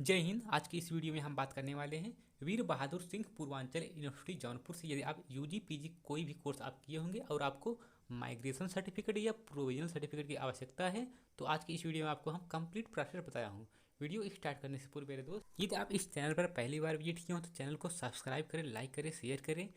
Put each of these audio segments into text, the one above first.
जय हिंद। आज की इस वीडियो में हम बात करने वाले हैं वीर बहादुर सिंह पूर्वांचल यूनिवर्सिटी जौनपुर से। यदि आप यूजी पीजी कोई भी कोर्स आप किए होंगे और आपको माइग्रेशन सर्टिफिकेट या प्रोविजनल सर्टिफिकेट की आवश्यकता है तो आज की इस वीडियो में आपको हम कंप्लीट प्रोसेस बताया हूँ। वीडियो स्टार्ट करने से पूर्व मेरे दोस्त, यदि आप इस चैनल पर पहली बार विजिट किए हो तो चैनल को सब्सक्राइब करें, लाइक करें, शेयर करें।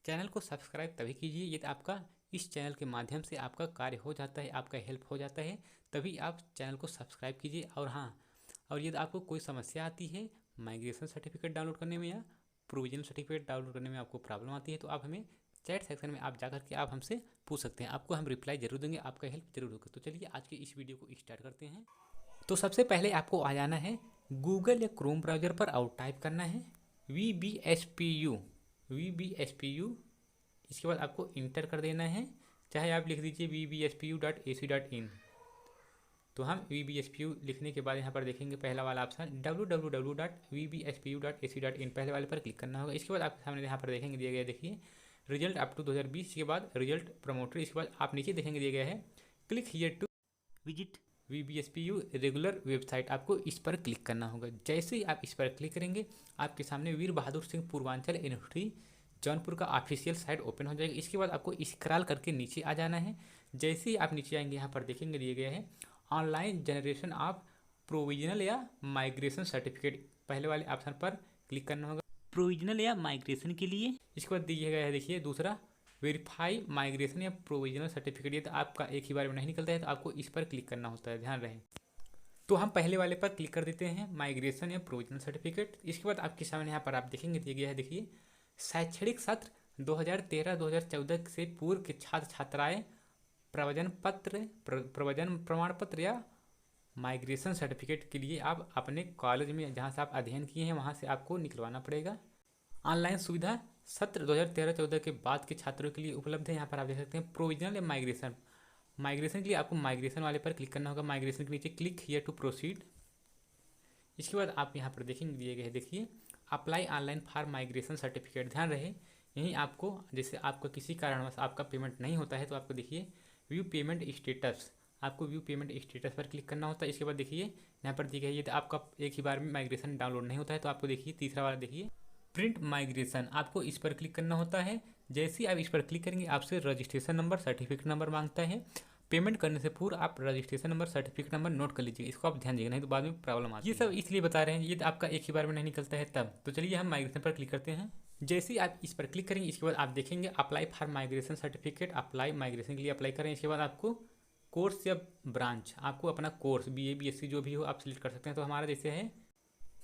चैनल को सब्सक्राइब तभी कीजिए यदि आपका इस चैनल के माध्यम से आपका कार्य हो जाता है, आपका हेल्प हो जाता है, तभी आप चैनल को सब्सक्राइब कीजिए। और हाँ, और यदि आपको कोई समस्या आती है माइग्रेशन सर्टिफिकेट डाउनलोड करने में या प्रोविजनल सर्टिफिकेट डाउनलोड करने में आपको प्रॉब्लम आती है तो आप हमें चैट सेक्शन में आप जाकर के आप हमसे पूछ सकते हैं। आपको हम रिप्लाई जरूर देंगे, आपका हेल्प जरूर होगा। तो चलिए आज की इस वीडियो को स्टार्ट करते हैं। तो सबसे पहले आपको आ जाना है गूगल या क्रोम ब्राउजर पर और टाइप करना है VBSPU। इसके बाद आपको इंटर कर देना है, चाहे आप लिख दीजिए VBSPU.ac.in। तो हम VBSPU लिखने के बाद यहाँ पर देखेंगे पहला वाला ऑप्शन www.vbspu.ac.in, पहले वाले पर क्लिक करना होगा। इसके बाद आपके सामने यहाँ पर देखेंगे दिया गया, देखिए रिजल्ट अप टू 2020, इसके बाद रिजल्ट प्रमोटर। इसके बाद आप नीचे देखेंगे दिया गया है click here to visit VBSPU regular website, आपको इस पर क्लिक करना होगा। जैसे ही आप इस पर क्लिक करेंगे आपके सामने वीर बहादुर सिंह पूर्वांचल यूनिवर्सिटी जौनपुर का ऑफिशियल साइट ओपन हो जाएगा। इसके बाद आपको स्क्रॉल करके नीचे आ जाना है। जैसे ही आप नीचे आएंगे यहाँ पर देखेंगे दिए गए हैं ऑनलाइन जनरेशन ऑफ प्रोविजनल या माइग्रेशन सर्टिफिकेट, पहले वाले ऑप्शन पर क्लिक करना होगा प्रोविजनल या माइग्रेशन के लिए। इसके बाद दिया गया है देखिए दूसरा वेरीफाई माइग्रेशन या प्रोविजनल सर्टिफिकेट। ये तो आपका एक ही बार में नहीं निकलता है तो आपको इस पर क्लिक करना होता है, ध्यान रहे। तो हम पहले वाले पर क्लिक कर देते हैं माइग्रेशन या प्रोविजनल सर्टिफिकेट। इसके बाद आपके सामने यहाँ पर आप देखेंगे दिया गया है देखिए शैक्षणिक सत्र 2013-2014 से पूर्व के छात्र छात्राएं प्रवचन प्रमाण पत्र या माइग्रेशन सर्टिफिकेट के लिए आप अपने कॉलेज में जहाँ से आप अध्ययन किए हैं वहाँ से आपको निकलवाना पड़ेगा। ऑनलाइन सुविधा सत्र 2013-14 के बाद के छात्रों के लिए उपलब्ध है। यहाँ पर आप देख सकते हैं प्रोविजनल या माइग्रेशन के लिए आपको माइग्रेशन वाले पर क्लिक करना होगा। माइग्रेशन के नीचे क्लिक हियर टू प्रोसीड। इसके बाद आप यहाँ पर देखेंगे दिए गए देखिए apply online for migration certificate, ध्यान रहे यहीं आपको जैसे आपको किसी कारणवश आपका पेमेंट नहीं होता है तो आपको देखिए व्यू पेमेंट स्टेटस, आपको व्यू पेमेंट स्टेटस पर क्लिक करना होता है। इसके बाद देखिए यहाँ पर दिया गया है आपका एक ही बार में माइग्रेशन डाउनलोड नहीं होता है तो आपको देखिए तीसरा वाला देखिए प्रिंट माइग्रेशन, आपको इस पर क्लिक करना होता है। जैसे ही आप इस पर क्लिक करेंगे आपसे रजिस्ट्रेशन नंबर सर्टिफिकेट नंबर मांगता है। पेमेंट करने से पूर्व आप registration number certificate number note कर लीजिए, इसको आप ध्यान दीजिएगा नहीं तो बाद में प्रॉब्लम आती है। ये सब इसलिए बता रहे हैं ये आपका एक ही बार में नहीं निकलता है तब। तो चलिए हम माइग्रेशन पर क्लिक करते हैं। जैसे ही आप इस पर क्लिक करेंगे इसके बाद आप देखेंगे apply for migration certificate, apply migration के लिए अप्लाई करें। इसके बाद आपको कोर्स या ब्रांच, आपको अपना कोर्स BA BSc जो भी हो आप सिलेक्ट कर सकते हैं। तो हमारा जैसे है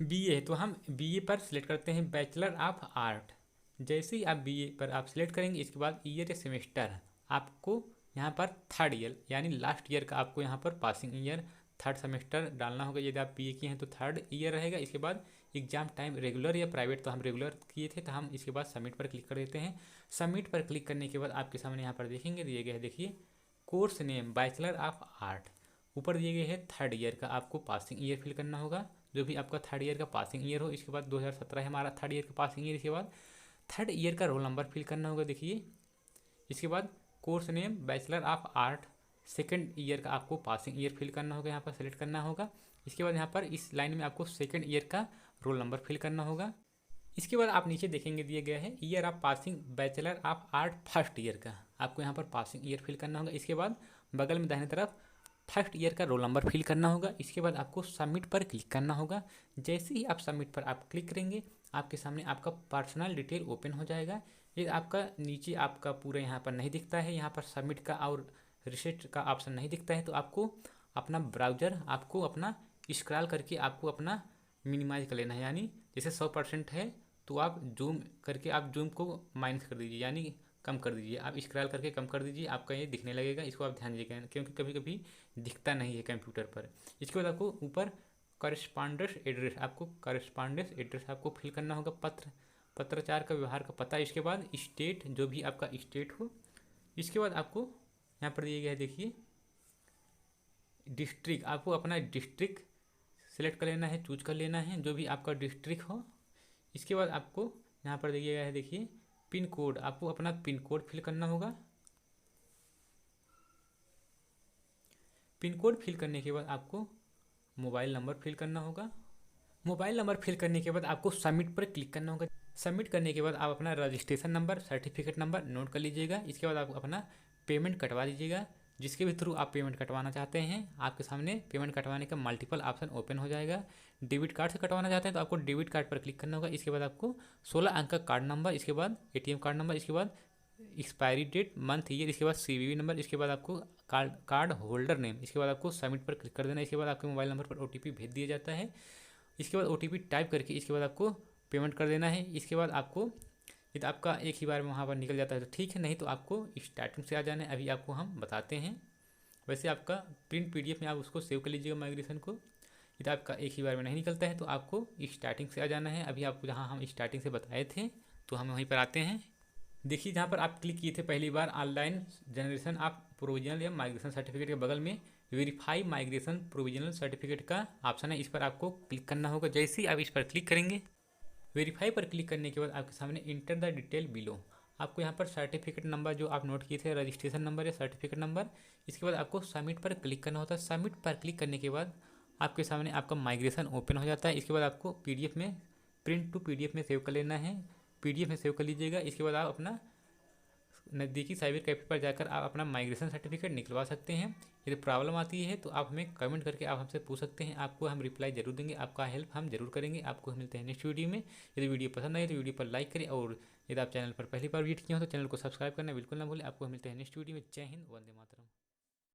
BA है तो हम BA पर सिलेक्ट करते हैं बैचलर ऑफ आर्ट। जैसे ही आप BA पर आप सिलेक्ट करेंगे इसके बाद ईयर या सेमेस्टर आपको यहाँ पर थर्ड ईयर यानी लास्ट ईयर का आपको यहाँ पर पासिंग ईयर थर्ड सेमेस्टर डालना होगा। यदि आप BA किए हैं तो थर्ड ईयर रहेगा। इसके बाद एग्जाम टाइम रेगुलर या प्राइवेट, तो हम रेगुलर किए थे तो हम इसके बाद सबमिट पर क्लिक कर देते हैं। सबमिट पर क्लिक करने के बाद आपके सामने यहाँ पर देखेंगे दिए गए है देखिए course name bachelor of art, ऊपर दिए गए है थर्ड ईयर का आपको पासिंग ईयर फिल करना होगा, जो भी आपका थर्ड ईयर का पासिंग ईयर हो। इसके बाद 2017 है हमारा थर्ड ईयर का पासिंग ईयर। इसके बाद थर्ड ईयर का रोल नंबर फिल करना होगा देखिए। इसके बाद course name bachelor of art second year का आपको पासिंग ईयर फिल करना होगा, यहाँ पर सेलेक्ट करना होगा। इसके बाद यहाँ पर इस लाइन में आपको सेकंड ईयर का रोल नंबर फिल करना होगा। इसके बाद आप नीचे देखेंगे दिया गया है year of passing bachelor of art first year का, आपको यहाँ पर पासिंग ईयर फिल करना होगा। इसके बाद बगल में दाहिने तरफ फर्स्ट ईयर का रोल नंबर फिल करना होगा। इसके बाद आपको सबमिट पर क्लिक करना होगा। जैसे ही आप सबमिट पर आप क्लिक करेंगे आपके सामने आपका पर्सनल डिटेल ओपन हो जाएगा। ये आपका नीचे आपका पूरा यहाँ पर नहीं दिखता है, यहाँ पर सबमिट का और रिसेट का ऑप्शन नहीं दिखता है तो आपको अपना ब्राउज़र आपको अपना स्क्रॉल करके आपको अपना मिनिमाइज कर लेना है। यानी जैसे 100% है तो आप जूम करके आप जूम को माइनस कर दीजिए यानी कम कर दीजिए, आप स्क्रॉल करके कम कर दीजिए, आपका ये दिखने लगेगा। इसको आप ध्यान दीजिएगा क्योंकि कभी कभी दिखता नहीं है कंप्यूटर पर। इसके बाद आपको ऊपर करस्पॉन्डेंस एड्रेस, आपको करस्पॉन्डेंस एड्रेस आपको फिल करना होगा, पत्राचार का व्यवहार का पता। इसके बाद स्टेट जो भी आपका स्टेट हो। इसके बाद आपको यहाँ पर दिया गया है देखिए डिस्ट्रिक्ट, आपको अपना डिस्ट्रिक्ट सेलेक्ट कर लेना है, चूज कर लेना है जो भी आपका डिस्ट्रिक्ट हो। इसके बाद आपको यहाँ पर दिया गया है देखिए पिन कोड, आपको अपना पिन कोड फिल करना होगा। पिन कोड फिल करने के बाद आपको मोबाइल नंबर फिल करना होगा। मोबाइल नंबर फिल करने के बाद आपको सबमिट पर क्लिक करना होगा। सबमिट करने के बाद आप अपना registration number, certificate number note कर लीजिएगा। इसके बाद आप अपना पेमेंट कटवा लीजिएगा। जिसके भी थ्रू आप पेमेंट कटवाना चाहते हैं, आपके सामने पेमेंट कटवाने का मल्टीपल ऑप्शन ओपन हो जाएगा। डेबिट कार्ड से कटवाना चाहते हैं तो आपको डेबिट कार्ड पर क्लिक करना होगा। इसके बाद आपको 16 अंक का कार्ड नंबर, इसके बाद एटीएम कार्ड नंबर, इसके बाद एक्सपायरी डेट, मंथ, ईयर, इसके बाद सीवीवी नंबर, इसके बाद आपको कार्ड होल्डर नेम, इसके बाद आपको सबमिट पर क्लिक कर देना। इसके बाद आपके मोबाइल नंबर पर ओटीपी भेज दिया जाता है। इसके बाद ओटीपी टाइप करके इसके बाद आपको पेमेंट कर देना है। इसके बाद आपको यदि आपका एक ही बार में वहाँ पर निकल जाता है तो ठीक है, नहीं तो आपको स्टार्टिंग से आ जाना है। अभी आपको हम बताते हैं। वैसे आपका प्रिंट पीडीएफ में आप उसको सेव कर लीजिएगा माइग्रेशन को। यदि आपका एक ही बार में नहीं निकलता है तो आपको स्टार्टिंग से आ जाना है। अभी आपको जहाँ हम स्टार्टिंग से बताए थे तो हम वहीं पर आते हैं। देखिए जहाँ पर आप क्लिक किए थे पहली बार ऑनलाइन जनरेशन ऑफ प्रोविजनल या माइग्रेशन सर्टिफिकेट के बगल में वेरीफाई माइग्रेशन प्रोविजनल सर्टिफिकेट का ऑप्शन है, इस पर आपको क्लिक करना होगा। जैसे ही आप इस पर क्लिक करेंगे, वेरीफाई पर क्लिक करने के बाद आपके सामने इंटर द डिटेल बिलो, आपको यहाँ पर सर्टिफिकेट नंबर जो आप नोट किए थे, रजिस्ट्रेशन नंबर या सर्टिफिकेट नंबर, इसके बाद आपको सबमिट पर क्लिक करना होता है। सबमिट पर क्लिक करने के बाद आपके सामने आपका माइग्रेशन ओपन हो जाता है। इसके बाद आपको पीडीएफ में, प्रिंट टू पीडीएफ में सेव कर लेना है। पीडीएफ में सेव कर लीजिएगा। इसके बाद आप अपना नज़दीकी साइबर कैफे पर जाकर आप अपना माइग्रेशन सर्टिफिकेट निकलवा सकते हैं। यदि प्रॉब्लम आती है तो आप हमें कमेंट करके आप हमसे पूछ सकते हैं, आपको हम रिप्लाई जरूर देंगे, आपका हेल्प हम जरूर करेंगे। आपको मिलते हैं नेक्स्ट वीडियो में। यदि वीडियो पसंद आए तो वीडियो पर लाइक करें, और यदि आप चैनल पर पहली बार विजिट किए हो तो चैनल को सब्सक्राइब करना बिल्कुल ना भूलें। आपको मिलते हैं नेक्स्ट वीडियो में। जय हिंद, वंदे मातरम।